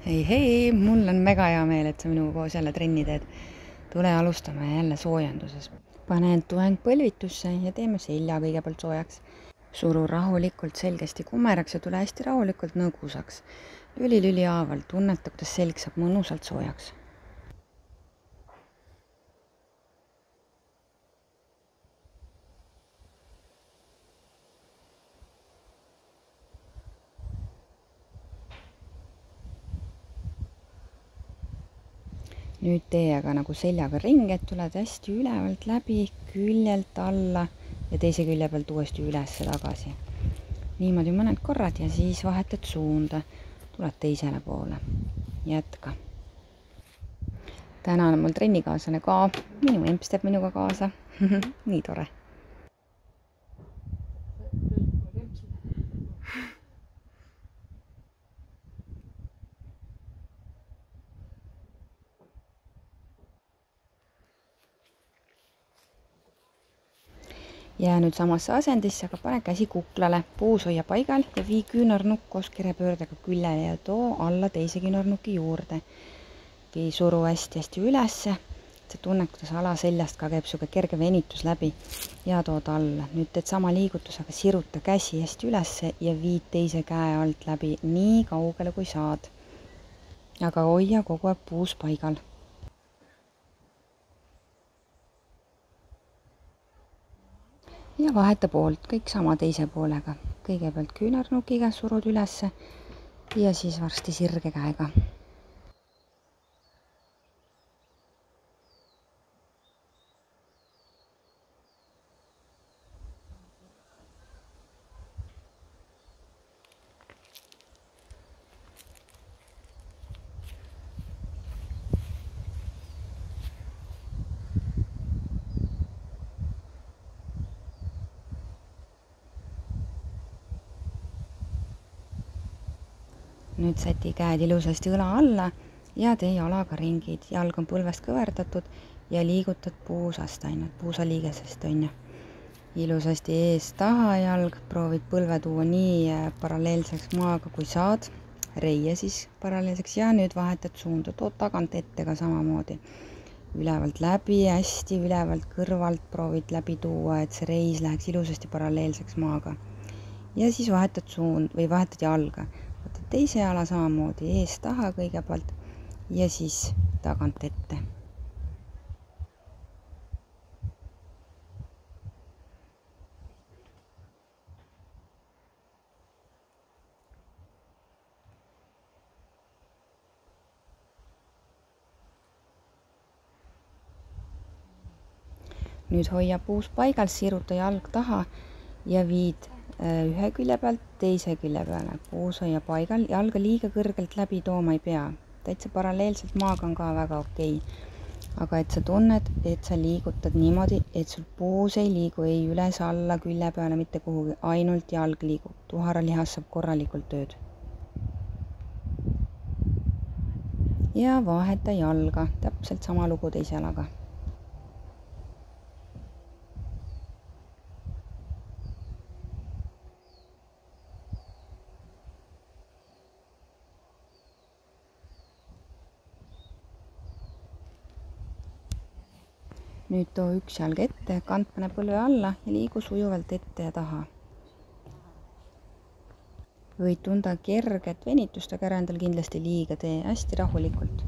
Hei, mul on mega hea meel, et sa minuga koos jälle trenni teed. Tule alustame jälle soojenduses. Pane end tueng põlvitusse ja teeme selja kõigepealt soojaks. Suru rahulikult selgesti kumeraks ja tule hästi rahulikult nõgusaks. Lüli haaval tunneta, kuidas selg saab mõnusalt soojaks. Nüüd tee aga nagu seljaga ring, et tuled hästi ülevalt läbi, küljelt alla ja teise külje pealt uuesti üles tagasi. Niimoodi mõned korrad ja siis vahetad suunda. Tuled teisele poole. Jätka. Täna on mul trennikaaslane ka. Minu emps teeb minuga kaasa. Nii tore. Jää nüüd samasse asendisse, aga pane käsi kuklale, puus hoia paigal ja vii küünarnukk koos kirepöördega küljele ja too alla teise küünarnuki juurde. Vii suru hästi ülesse, sa tunned, kuidas alaseljast ka käib suga kerge venitus läbi ja tood alla. Nüüd teed sama liigutusega, siruta käsi hästi ülesse ja viid teise käe alt läbi nii kaugele kui saad. Aga hoia kogu aeg puus paigal. Ja vaheta poolt, kõik sama teise poolega. Kõigepealt küünarnukiga surud ülesse ja siis varsti sirge käega. Nüüd säti käed ilusasti õla alla ja tee jalaga ringid. Jalg on põlvest kõverdatud ja liigutad puusast ainult, puusaliigesest on ju. Ilusasti ees taha jalg, proovid põlve tuua nii paralleelseks maaga kui saad. Reie siis paralleelseks ja nüüd vahetad suunda, tood tagant ette ka samamoodi. Ülevalt läbi, hästi ülevalt kõrvalt proovid läbi tuua, et see reis läheks ilusasti paralleelseks maaga. Ja siis vahetad suund või vahetad jalga. Võtad teise jala samamoodi ees taha kõigepealt ja siis tagant ette. Nüüd hoia puus paigal, siruta jalg taha ja viid ühe külje pealt teise külje peale. Puus hoia paigal, jalga liiga kõrgelt läbi tooma ei pea. Täitsa paralleelselt maaga on ka väga okei. Aga et sa tunned, et sa liigutad niimoodi, et sul puus ei liigu ei üles alla külje peale mitte kuhugi, ainult jalg liigub. Tuharalihas saab korralikult tööd. Ja vaheta jalga, täpselt sama lugu teise jalaga. Nüüd too üks jalg ette, kant pane põlve alla ja liigu sujuvalt ette ja taha. Võid tunda kerget venitust, aga ära endal kindlasti liiga tee, hästi rahulikult.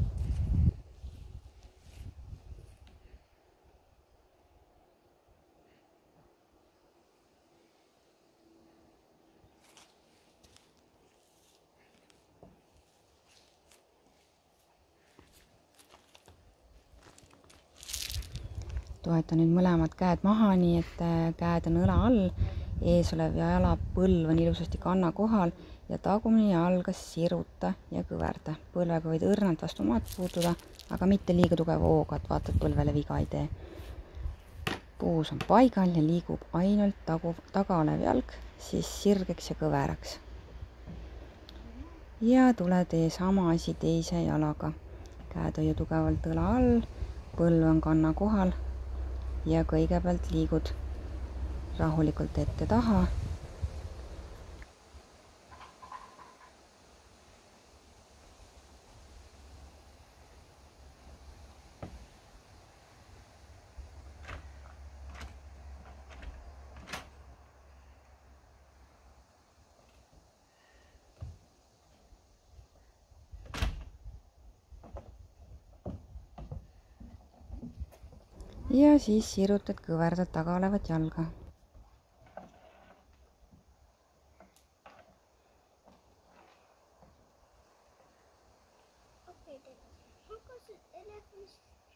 Toeta nüüd mõlemad käed maha, nii et käed on õla all, ees olev jalapõlv on ilusasti kanna kohal ja tagumine jalga siruta ja kõverda. Põlvega võid õrnalt vastu maad puutuda, aga mitte liiga tugeva hooga, et vaatad põlvele viga ei tee. Puus on paigal ja liigub ainult taga olev jalg, siis sirgeks ja kõveraks. Ja tule tee sama asi teise jalaga. Käed hoia tugevalt õla all, põlv on kanna kohal. Ja kõigepealt liigud rahulikult ette taha ja siis sirutad, kõverdad taga olevat jalga.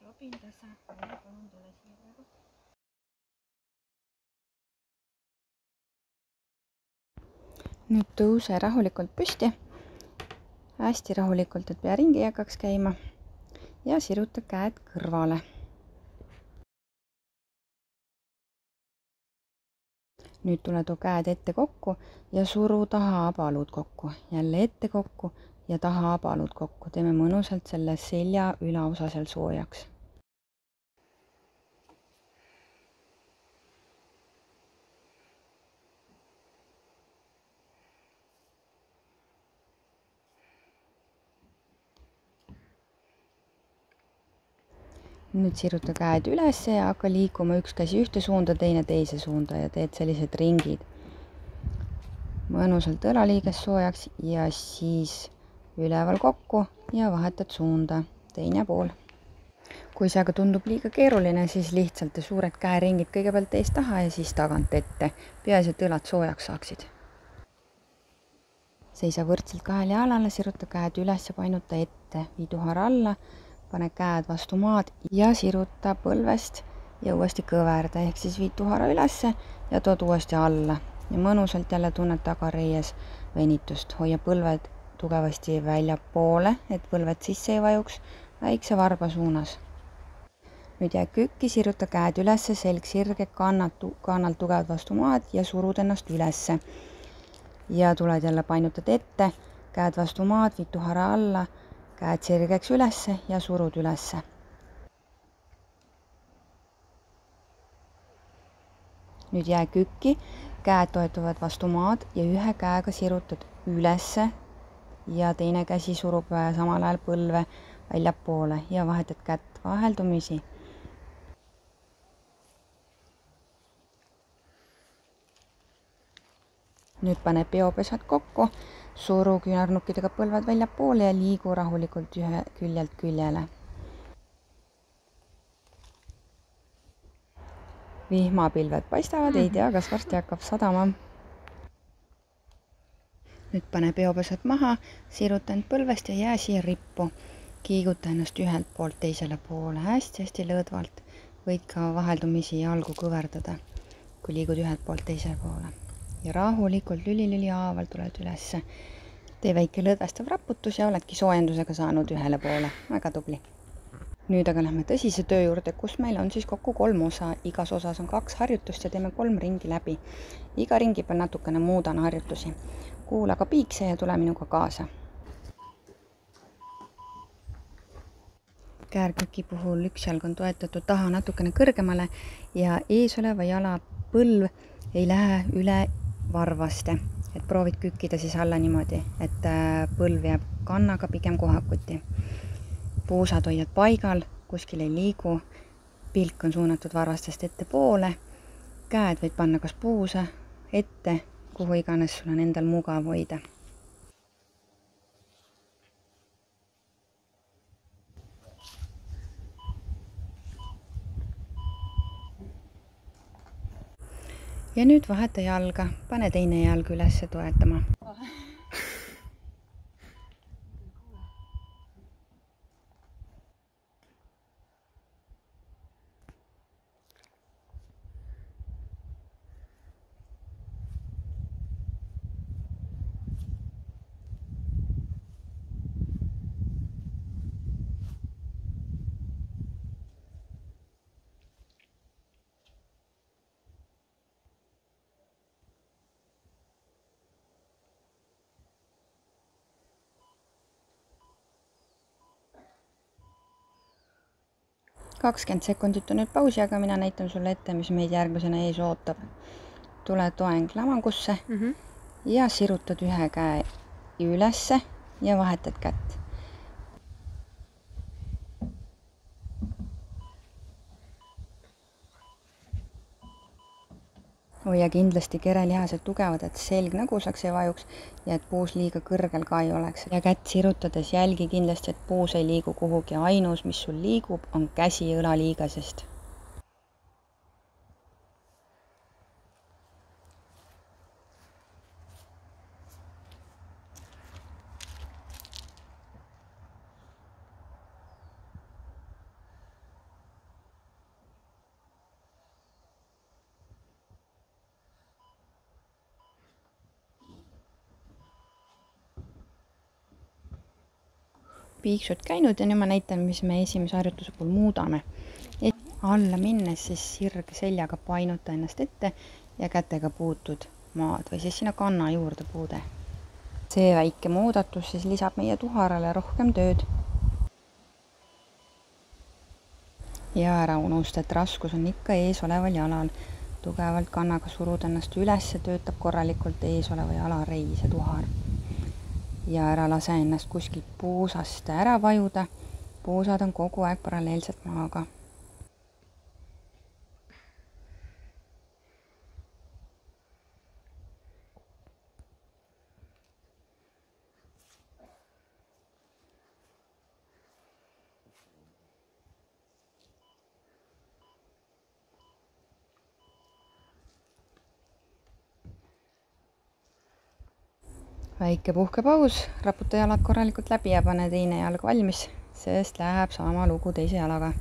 Robin tässä, palun tule siia praegu. Nüüd tõuse rahulikult püsti, hästi rahulikult, et pea ringi ei hakkaks käima ja siruta käed kõrvale. Nüüd tule too käed ette kokku ja suru taha-abaalud kokku, jälle ette kokku ja taha-abaalud kokku. Teeme mõnusalt selle selja ülaosa seal soojaks. Nüüd siruta käed üles ja hakka liikuma üks käsi ühte suunda, teine teise suunda ja teed sellised ringid. Mõnusalt õlaliiges soojaks ja siis üleval kokku ja vahetad suunda, teine pool. Kui see aga tundub liiga keeruline, siis lihtsalt suured käeringid kõigepealt eest taha ja siis tagant ette. Peaasi, et õlad soojaks saaksid. Seisa võrdselt kahele jalale, siruta käed üles ja painuta ette, vii tuhara alla, pane käed vastu maad ja siruta põlvest ja uuesti kõverda, ehk siis viid tuhara ülesse ja tood uuesti alla. Ja mõnusalt jälle tunned tagareies venitust. Hoia põlved tugevasti väljapoole, et põlved sisse ei vajuks väikse varba suunas. Nüüd jää kükki, siruta käed ülesse, selg sirge, kannalt tugevad vastu maad ja surud ennast ülesse. Ja tuled jälle painutad ette, käed vastu maad, viid tuhara alla, käed sirgeks ülesse ja surud ülesse. Nüüd jää kükki, käed toetuvad vastu maad ja ühe käega sirutad ülesse ja teine käsi surub samal ajal põlve väljapoole ja vahetad kätt vaheldumisi. Nüüd pane peopesad kokku, suru küünarnukkidega põlved väljapoole ja liigu rahulikult ühe küljelt küljele. Vihmapilved paistavad, ei tea, kas varsti hakkab sadama. Nüüd pane peopesad maha, siruta end põlvest ja jää siia rippu. Kiiguta ennast ühelt poolt teisele poole hästi lõõdvalt. Võid ka vaheldumisi jalgu kõverdada, kui liigud ühelt poolt teisele poole. Ja rahulikult lüli haavalt tuled ülesse. Tee väike lõdvestav raputus ja oledki soojendusega saanud ühele poole. Väga tubli. Nüüd aga lähme tõsise töö juurde, kus meil on siis kokku 3 osa. Igas osas on 2 harjutust ja teeme 3 ringi läbi. Iga ringi peal natukene muudan harjutusi. Kuula ka piikse ja tule minuga kaasa. Käärküki puhul üks jalg on toetatud taha natukene kõrgemale ja eesoleva jala põlv ei lähe üle varvaste, et proovid kükkida siis alla niimoodi, et põlv jääb kannaga pigem kohakuti. Puusad hoiad paigal, kuskil ei liigu, pilk on suunatud varvastest ette poole, käed võid panna kas puusa, ette, kuhu iganes sul on endal mugav hoida. Ja nüüd vaheta jalga, pane teine jalg üles toetama. Kakskümmend sekundit on nüüd pausi, aga mina näitan sulle ette, mis meid järgmisena ees ootab. Tule toeng lamangusse ja sirutad ühe käe ülesse ja vahetad kätt. Hoia kindlasti kerelihased tugevad, et selg nõgusaks ei vajuks ja et puus liiga kõrgel ka ei oleks. Ja kätt sirutades jälgi kindlasti, et puus ei liigu kuhugi. Ainus, mis sul liigub, on käsi õlaliigesest. piiksud käinud ja nüüd ma näitan, mis me esimese harjutuse puhul muudame. Alla minnes siis sirge seljaga painuta ennast ette ja kätega puutud maad või siis sinna kanna juurde puude. See väike muudatus siis lisab meie tuharale rohkem tööd. Ja ära unusta, et raskus on ikka ees oleval jalal. Tugevalt kannaga surud ennast üles, töötab korralikult ees oleva jala reis ja tuhar. Ja ära lase ennast kuskilt puusast ära vajuda. Puusad on kogu aeg paralleelselt maaga. Väike puhkepaus, raputa jalad korralikult läbi ja pane teine jalg valmis, sest läheb sama lugu teise jalaga.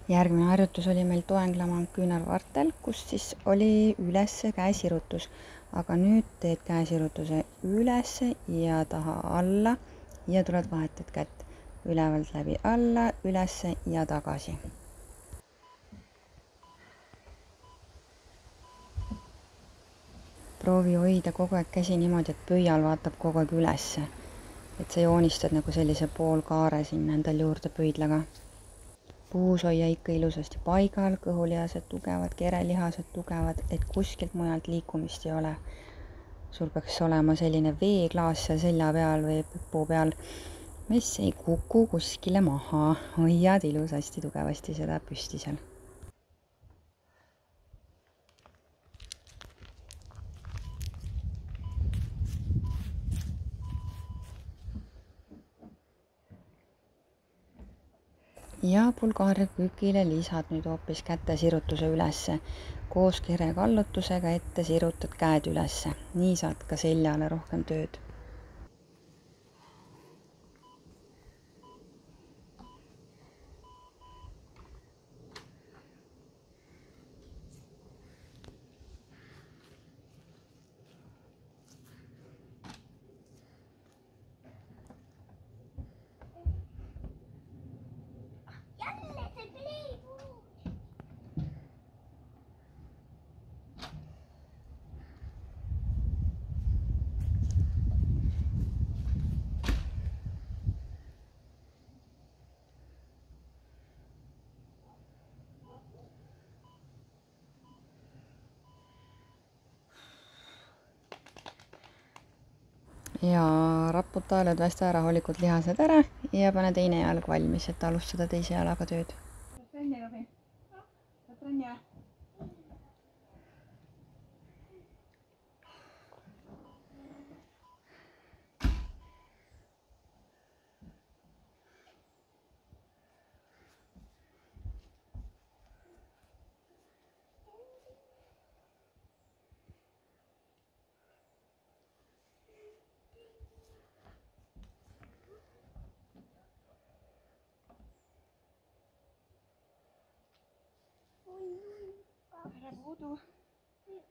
Järgmine harjutus oli meil toenglaman küünarvartel, kus siis oli ülesse käesirutus. Aga nüüd teed käesirutuse ülesse ja taha alla ja tuled vahetad kätt ülevalt läbi alla, ülesse ja tagasi. Proovi hoida kogu aeg käsi niimoodi, et pöial vaatab kogu aeg ülesse. Et sa joonistad nagu sellise poolkaare sinna endal juurde pöidlaga. Puus hoia ikka ilusasti paigal, kõhulihased tugevad, kerelihased tugevad, et kuskilt mujalt liikumist ei ole. Sul peaks olema selline veeklaas seal selja peal või puu peal, mis ei kuku kuskile maha. Hoiad ilusasti tugevasti seda püsti seal. Ja pulgaarikükile lisad nüüd hoopis käte sirutuse ülesse. Koos kere kallutusega ette sirutad käed ülesse. Nii saad ka seljale rohkem tööd. Ja raputa lõdvesta rahulikult lihased ära ja pane teine jalg valmis, et alustada teise jalaga tööd. Ära puudu.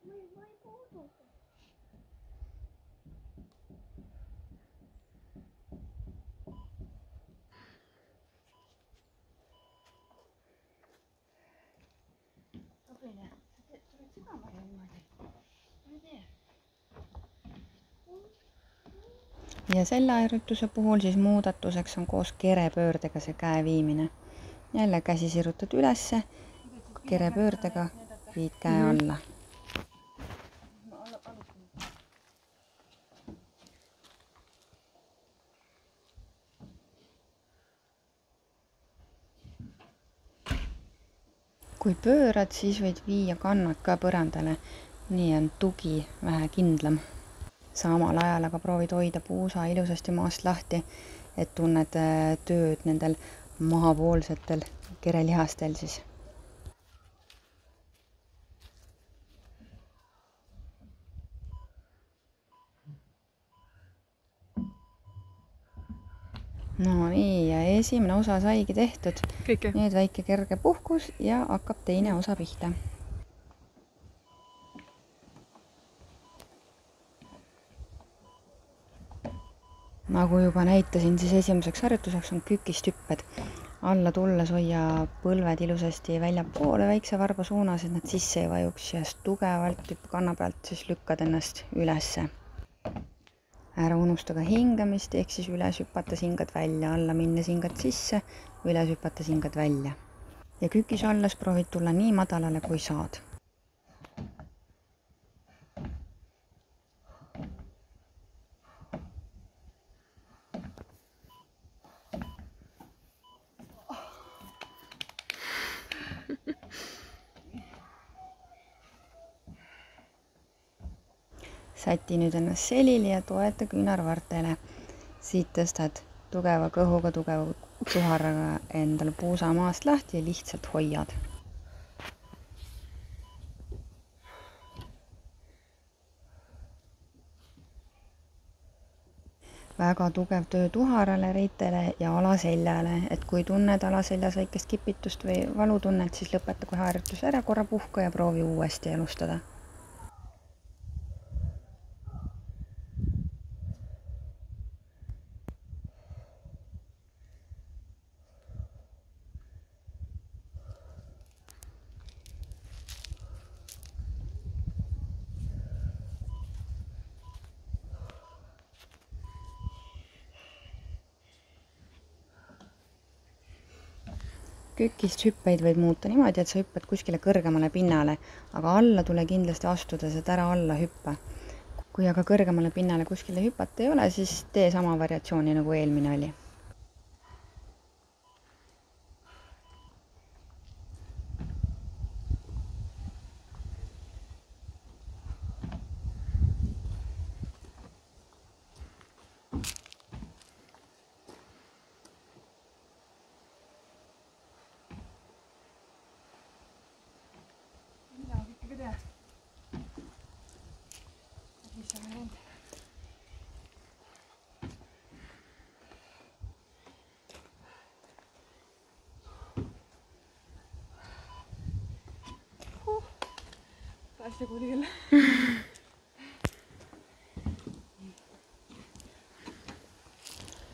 Ma ei puudu. Sobine, sa tuled segama niimoodi. Ma ei tee. Ja selle harjutuse puhul siis muudatuseks on koos kerepöördega see käe viimine. Jälle käsi sirutad ülesse, kerepöördega viid käe alla. Kui pöörad, siis võid viia kannad ka põrandale, nii on tugi vähe kindlam. Samal ajal aga proovid hoida puusa ilusasti maast lahti, et tunned tööd nendel mahapoolsetel kerelihastel siis. No nii, ja esimene osa saigi tehtud. Kõike. Nüüd väike kerge puhkus ja hakkab teine osa pihta. Nagu juba näitasin, siis esimeseks harjutuseks on kükistüpped. Alla tulles hoia põlved ilusasti väljapoole väikse varba suunas, et nad sisse ei vajuks ja tugevalt kanna pealt siis lükkad ennast ülesse. Ära unusta ka hingamist, ehk siis üles hüpates hingad välja, alla minnes hingad sisse, üles hüpates hingad välja. Ja kükis olles proovid tulla nii madalale, kui saad. Säti nüüd ennast selili ja toeta küünarvartele. Siit tõstad tugeva kõhuga, tugeva tuharaga endale puusa maast lahti ja lihtsalt hoiad. Väga tugev töö tuharale, reitele ja alaseljale, et kui tunned alaseljas väikest kipitust või valutunnet, siis lõpeta kohe harjutus ära, korra puhka ja proovi uuesti alustada. Kükist hüppeid võib muuta niimoodi, et sa hüppad kuskile kõrgemale pinnale, aga alla tule kindlasti astudes, et ära alla hüppa. Kui aga kõrgemale pinnale kuskile hüpata ei ole, siis tee sama variatsiooni nagu eelmine oli. Päästä kuitenkin.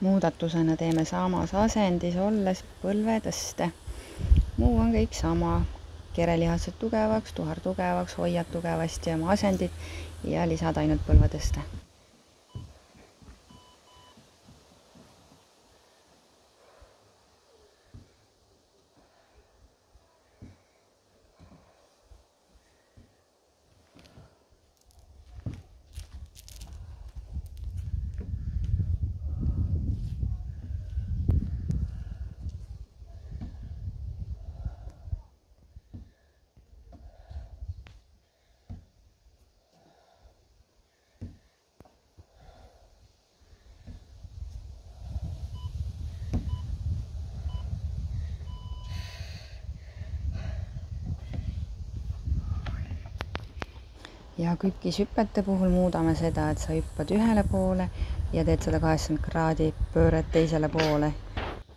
Muudatusena teeme samas asendis olles põlvetõste. Muu on kõik sama. Kerelihased tugevaks, tuhar tugevaks, hoiad tugevasti oma asendit ja lisad ainult põlvetõste. Ja kükishüpete puhul muudame seda, et sa hüppad ühele poole ja teed 180 kraadi pööret teisele poole.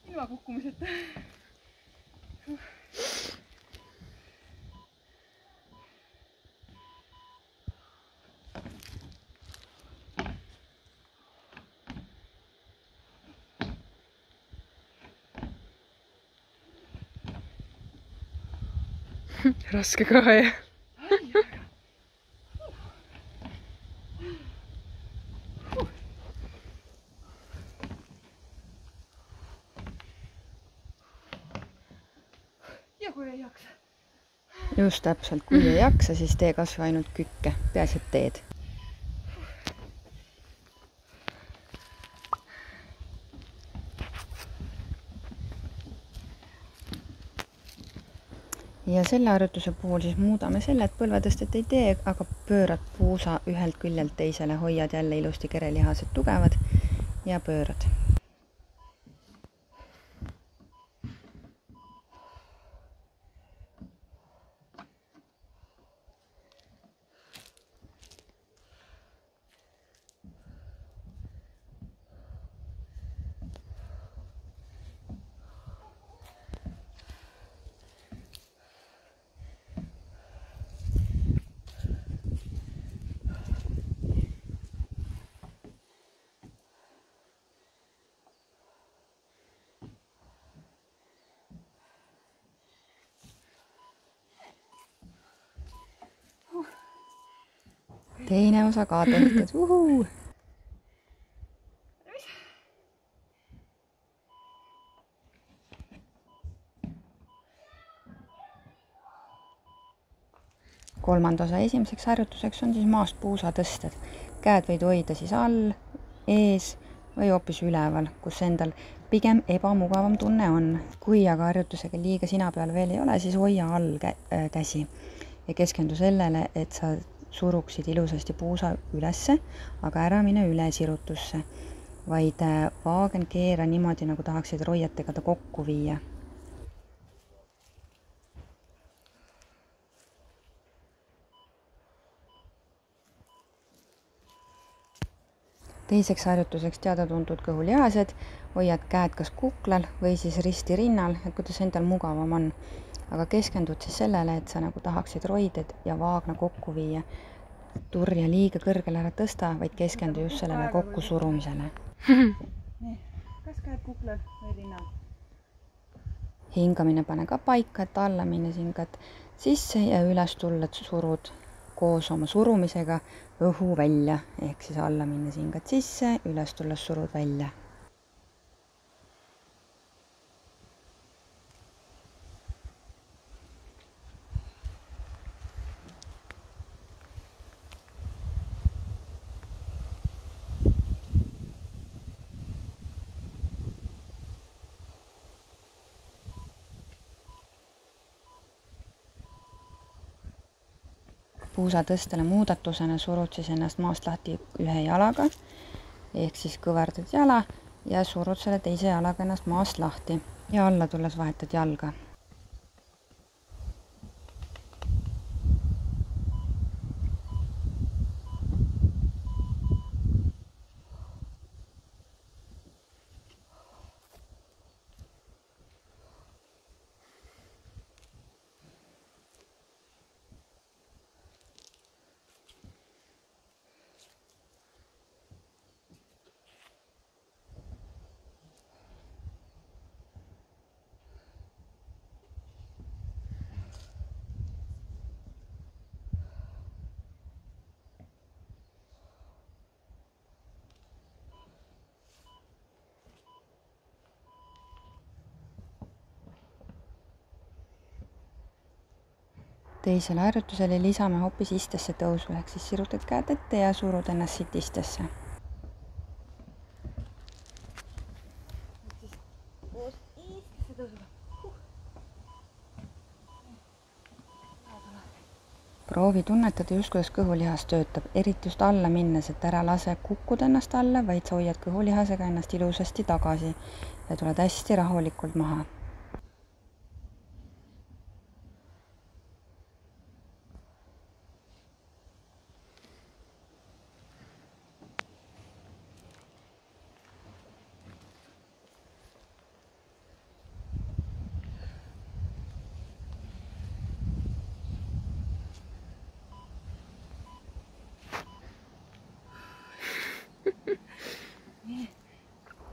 Ilma kukkumiseta. Raske ka jah. Ja kui ei jaksa. Just täpselt, kui ei jaksa, siis tee kas või ainult kükke, peaasi, et teed. Ja selle harjutuse puhul siis muudame selle, et põlvetõstet ei tee, aga pöörad puusa ühelt küljelt teisele, hoiad jälle ilusti kerelihased tugevad ja pöörad. Teine osa ka tehtud. Uhuu! Kolmanda osa esimeseks harjutuseks on siis maast puusatõsted. Käed võid hoida siis all, ees või hoopis üleval, kus endal pigem ebamugavam tunne on. Kui aga harjutusega liiga sina peal veel ei ole, siis hoia all käsi ja keskendu sellele, et sa suruksid ilusasti puusa ülesse, aga ära mine üle sirutusse, vaid vaagen keera niimoodi, nagu tahaksid roietega ta kokku viia. Teiseks harjutuseks teada-tuntud kõhulihased, hoiad käed kas kuklal või siis risti rinnal, et kuidas endal mugavam on. Aga keskendud siis sellele, et sa nagu tahaksid roided ja vaagna kokku viia. Turja liiga kõrgele ära tõsta, vaid keskendu just sellele kokkusurumisele. Kas käed kuklal või rinnal? Hingamine pane ka paika, et alla minnes hingad sisse ja üles tulla, et surud koos oma surumisega õhu välja, ehk siis alla minnes hingad sisse, üles tulles surud välja. Puusatõstele muudatusena surud siis ennast maast lahti ühe jalaga, ehk siis kõverdad jala ja surud selle teise jalaga ennast maast lahti ja alla tulles vahetad jalga. Teisele harjutusele lisame hoopis istesse tõusu, ehk siis sirutad käed ette ja surud ennast siit istesse. Proovi tunnetada just, kuidas kõhulihas töötab, eriti just alla minnes, et ära lase kukkuda ennast alla, vaid sa hoiad kõhulihasega ennast ilusasti tagasi ja tuled hästi rahulikult maha.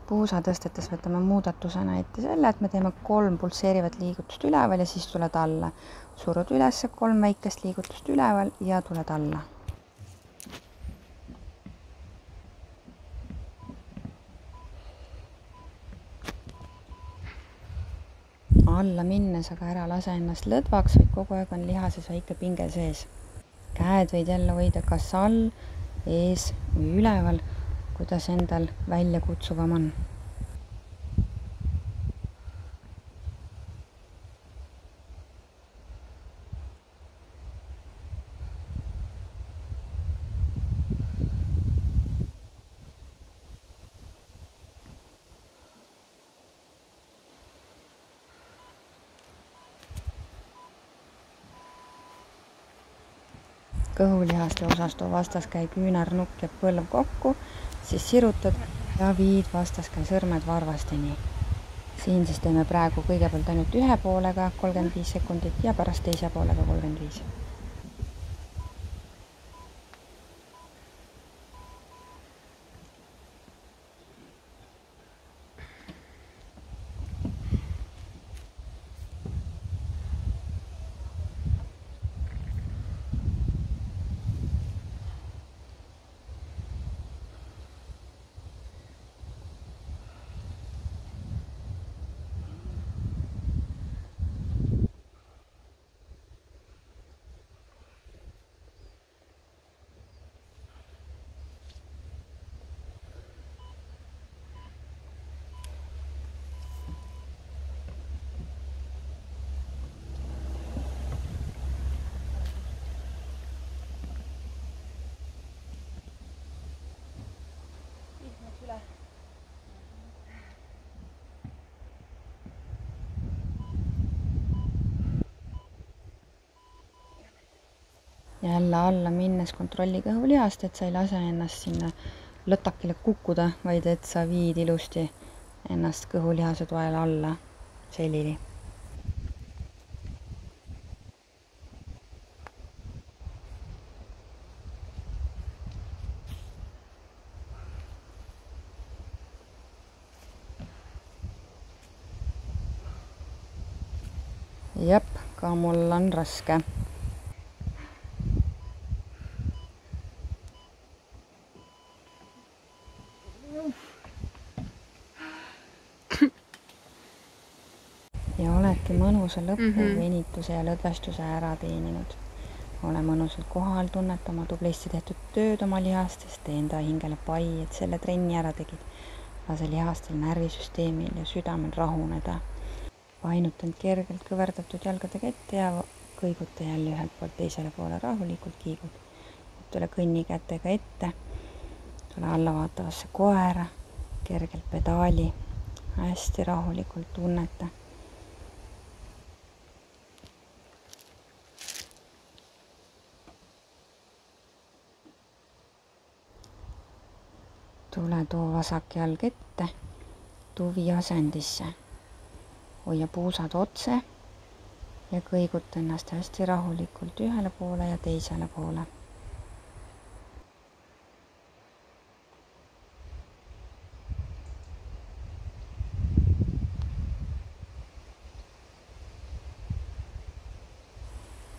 Puusatõstetes võtame muudatusena ette selle, et me teeme 3 pulseerivat liigutust üleval ja siis tuled alla. Surud üles 3 väikest liigutust üleval ja tuled alla. Alla minnes aga ära lase ennast lõdvaks, vaid kogu aeg on lihases väike pinge sees. Käed võid jälle hoida kas all, ees või üleval, kuidas endal välja kutsuvam on. kõhulihaste osas too vastaskäi küünarnukk ja põlv kokku, siis sirutad ja viid vastaskäi sõrmed varvasteni. Siin siis teeme praegu kõigepealt ainult ühe poolega 35 sekundit ja pärast teise poolega 35. Jälle alla minnes kontrolli kõhulihast, et sa ei lase ennast sinna lõtakile kukkuda, vaid et sa viid ilusti ennast kõhulihase toel alla selili. Jep, ka mul on raske. Ja oledki mõnusa lõpu venituse ja lõdvestuse ära teeninud. Ole mõnusalt kohal, tunneta oma tublisti tehtud tööd oma lihastest, tee enda hingele pai, et selle trenni ära tegid. Lase lihastel, närvisüsteemil ja südamel rahuneda. Painutanud kergelt kõverdatud jalgadega ette ja kõiguta jälle ühelt poolt teisele poole rahulikult kiigud. Tule kõnni kätega ette, tule alla vaatavasse koera, kergelt pedaali, hästi rahulikult tunneta. Tule too vasak jalg ette, tuvi asendisse. Hoia puusad otse ja kõiguta ennast hästi rahulikult ühele poole ja teisele poole.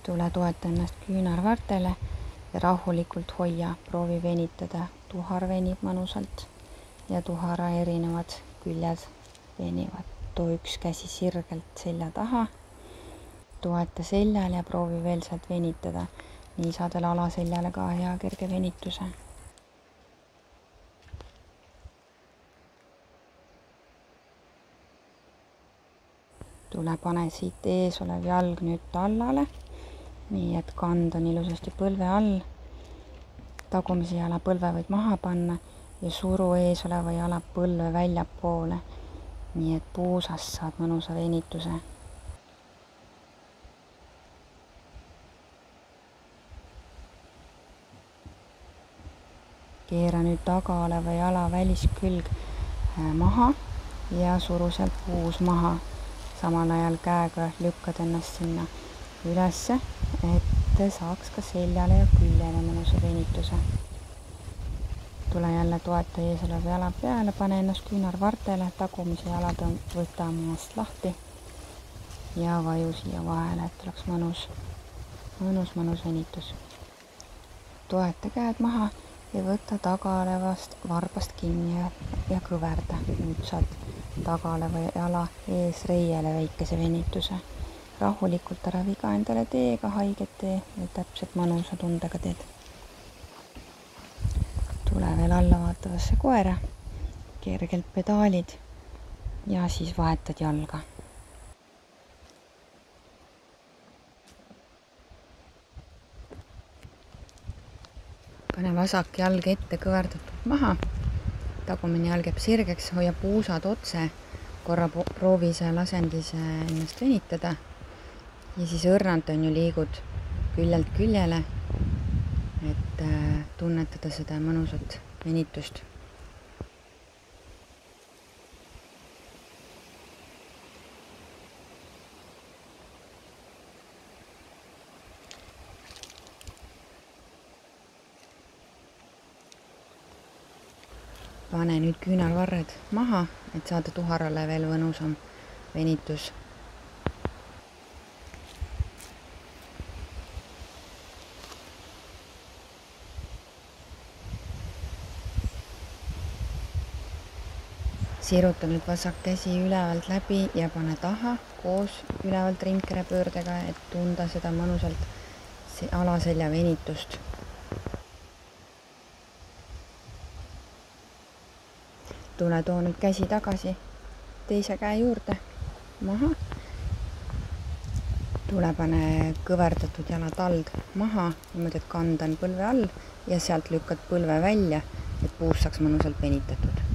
Tule toeta ennast küünarvartele ja rahulikult hoia, proovi venitada. Tuhar venib mõnusalt ja tuhara erinevad küljed venivad. Too üks käsi sirgelt selja taha. Toeta seljal ja proovi veel sealt venitada. Nii saad alaseljale ka hea kerge venituse. Tule pane siit ees olev jalg nüüd tallale. Nii et kand on ilusasti põlve all. Tagumise jala põlve võid maha panna ja suru ees oleva jala põlve väljapoole. Nii et puusast saad mõnusa venituse. Keera nüüd taga oleva jala väliskülg maha ja suru sealt puus maha. Samal ajal käega lükkad ennast sinna ülesse, et saaks ka seljale ja küljele mõnusa venituse. Tule jälle toeta ees oleva jala peale, pane ennast küünarvartele, tagumise jala võta maast lahti ja vaju siia vahele, et oleks mõnus venitus. Toeta käed maha ja võta taga olevast varbast kinni ja kõverda. Nüüd saad taga oleva jala ees reiele väikese venituse. Rahulikult ära viga endale teega, haiget tee ja täpselt mõnusa tundega teed. Tule veel alla vaatavasse koera, kergelt pedaalid ja siis vahetad jalga. Pane vasak jalg ette kõverdatud maha, tagumine jalg jääb sirgeks, hoia puusad otse, korra proovi seal asendis ennast venitada. Ja siis õrnalt liigud küljelt küljele tunnetada seda mõnusat venitust. Pane nüüd küünarvarred maha, et saada tuharale veel mõnusam venitus. Siruta nüüd vasak käsi ülevalt läbi ja pane taha koos ülevalt ringkerepöördega, et tunda seda mõnusalt alaselja venitust. Tule too nüüd käsi tagasi teise käe juurde, maha. Tule pane kõverdatud jala tald maha, niimoodi, et kand on põlve all ja sealt lükkad põlve välja, et puus saaks mõnusalt venitatud.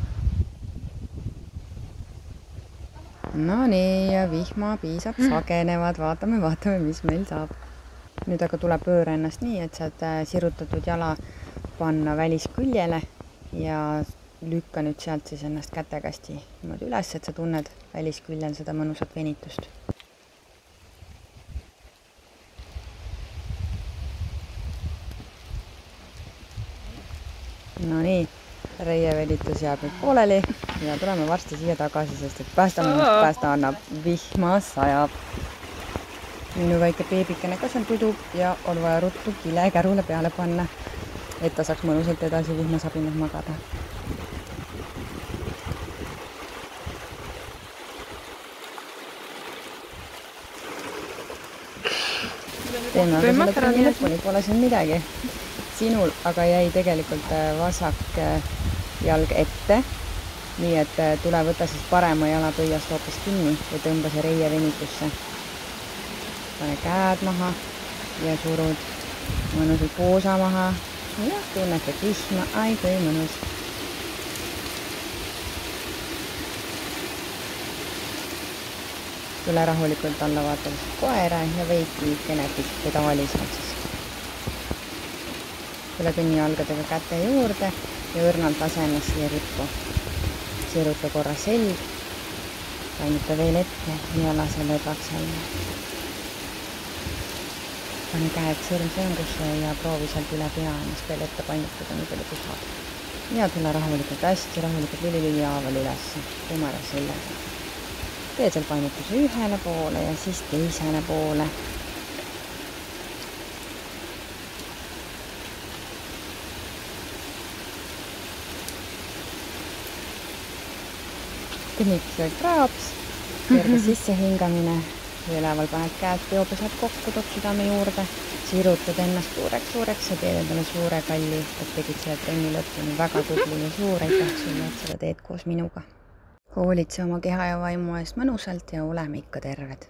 No nii, ja vihma piisab, sagenevad, vaatame, mis meil saab. Nüüd aga tule pööra ennast nii, et saad sirutatud jala panna välisküljele ja lükka nüüd sealt siis ennast kätekasti niimoodi üles, et sa tunned välisküljel seda mõnusat venitust. No nii, reievenitus jääb nüüd pooleli ja tuleme varsti siia tagasi, sest et päästa annab, vihma sajab. Minu väike beebikene ka seal tudub ja on vaja ruttu kile kärule peale panna, et ta saaks mõnusalt edasi vihmasabinas magada. Teeme aga selle trenni lõpuni, pole siin midagi. Sinul aga jäi tegelikult vasak jalg ette, nii et tule võta siis parema jala pöiast hoopis kinni ja tõmba see reie venitusse. Pane käed maha ja surud mõnusalt poosa maha ja tunnetad vihma, ai kui mõnus. Tule rahulikult alla vaatavast koera ja veidi kenepist pedaali saad siis. Tule kõnni jalgadega käte juurde ja õrnalt lase ennast siia rippu. Siruta korra selg, painuta veel ette ja lase lõdvaks alla. Pane käed sõrmsõngusse ja proovi sealt üle pea ennast veel ette painutada, nii palju kui saad. Ja tule rahulikult, hästi rahulikult lüli haaval üles, kumara sellega. Tee seal painutuse ühele poole ja siis teisele poole. Kõnniks kraaps, kerge sissehingamine, üleval paned käed peopesad kokku, toob südame juurde, sirutad ennast suureks ja teed endale suure kalli, et tegid selle trenni lõpuni väga tubli ja suur aitäh sulle, et seda teed koos minuga. Hoolitse oma keha ja vaimu eest mõnusalt ja oleme ikka terved.